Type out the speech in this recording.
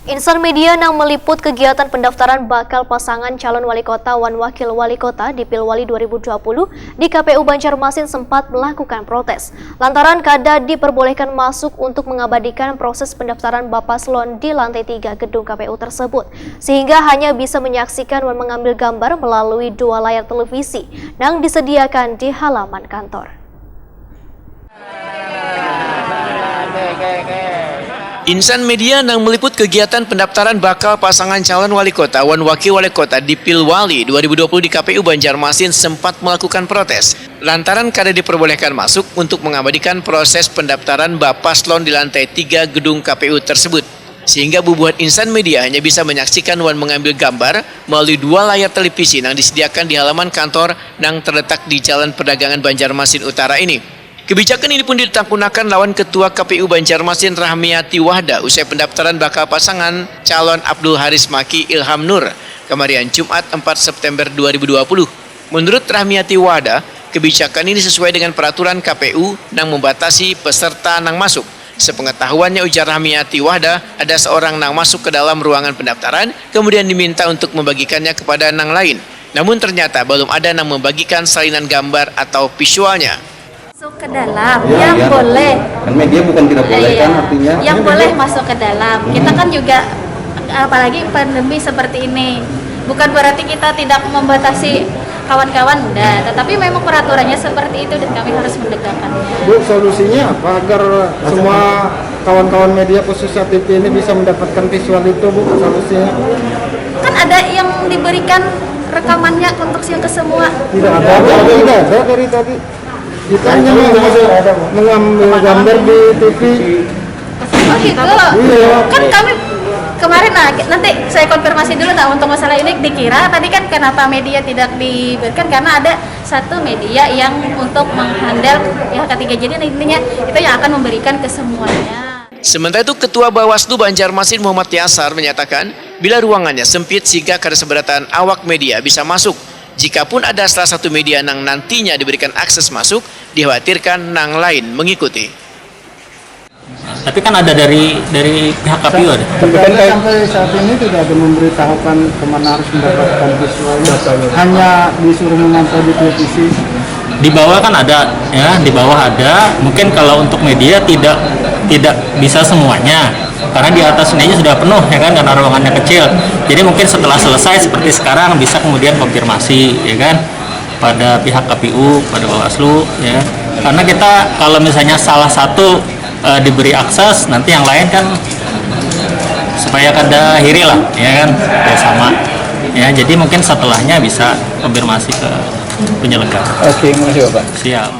Insan media yang meliput kegiatan pendaftaran bakal pasangan calon wali kota dan wakil wali kota di Pilwali 2020 di KPU Banjarmasin sempat melakukan protes. Lantaran kada diperbolehkan masuk untuk mengabadikan proses pendaftaran Bapaslon di lantai 3 gedung KPU tersebut, sehingga hanya bisa menyaksikan dan mengambil gambar melalui 2 layar televisi yang disediakan di halaman kantor. Insan media yang meliput kegiatan pendaftaran bakal pasangan calon wali kota dan wakil wali kota di Pilwali 2020 di KPU Banjarmasin sempat melakukan protes lantaran kada diperbolehkan masuk untuk mengabadikan proses pendaftaran Bapaslon di lantai 3 gedung KPU tersebut, sehingga bubuhan insan media hanya bisa menyaksikan dan mengambil gambar melalui 2 layar televisi yang disediakan di halaman kantor yang terletak di Jalan Perdagangan Banjarmasin Utara ini. Kebijakan ini pun ditanggunakan lawan Ketua KPU Banjarmasin Rahmiati Wahda usai pendaftaran bakal pasangan calon Abdul Haris Maki Ilham Nur kemarin Jumat 4 September 2020. Menurut Rahmiati Wahda, kebijakan ini sesuai dengan peraturan KPU yang membatasi peserta yang masuk. Sepengetahuannya, ujar Rahmiati Wahda, ada seorang yang masuk ke dalam ruangan pendaftaran kemudian diminta untuk membagikannya kepada yang lain. Namun ternyata belum ada yang membagikan salinan gambar atau visualnya. Masuk ke dalam, yang boleh. Kan media bukan tidak boleh kan artinya? Yang boleh masuk ke dalam. Kita kan juga, apalagi pandemi seperti ini, bukan berarti kita tidak membatasi kawan-kawan, enggak. Tetapi memang peraturannya seperti itu dan kami harus menegakkannya. Bu, solusinya apa agar semua kawan-kawan media khususnya TV ini bisa mendapatkan visual itu, Bu? Solusinya? Kan ada yang diberikan rekamannya untuk yang ke semua. Tidak ada dari tadi. Kita hanya mengambil gambar di TV. Oh gitu. Iya. Kan kami kemarin, nanti saya konfirmasi dulu untuk masalah ini. Dikira tadi kan kenapa media tidak diberikan, karena ada satu media yang untuk menghandle pihak ketiga, jadi intinya itu yang akan memberikan ke semuanya. Sementara itu, Ketua Bawaslu Banjarmasin Muhammad Yasar menyatakan bila ruangannya sempit sehingga kada seberatan awak media bisa masuk. Jikapun ada salah satu media yang nantinya diberikan akses masuk, dikhawatirkan yang lain mengikuti. Tapi kan ada dari pihak KPU ada. Tapi kan sampai saat ini tidak ada memberitahukan kemana harus mendapatkan visualnya. Hanya disuruh memantau di televisi. Di bawah kan ada, ya, di bawah ada. Mungkin kalau untuk media tidak bisa semuanya, karena di atas ini sudah penuh, ya kan, karena ruangannya kecil. Jadi mungkin setelah selesai seperti sekarang bisa kemudian konfirmasi, ya kan, pada pihak KPU, pada Bawaslu, ya. Karena kita kalau misalnya salah satu diberi akses, nanti yang lain kan supaya kada hiri lah, ya kan, sama. Ya, jadi mungkin setelahnya bisa konfirmasi ke penyelenggara. Oke, makasih Bapak. Siap.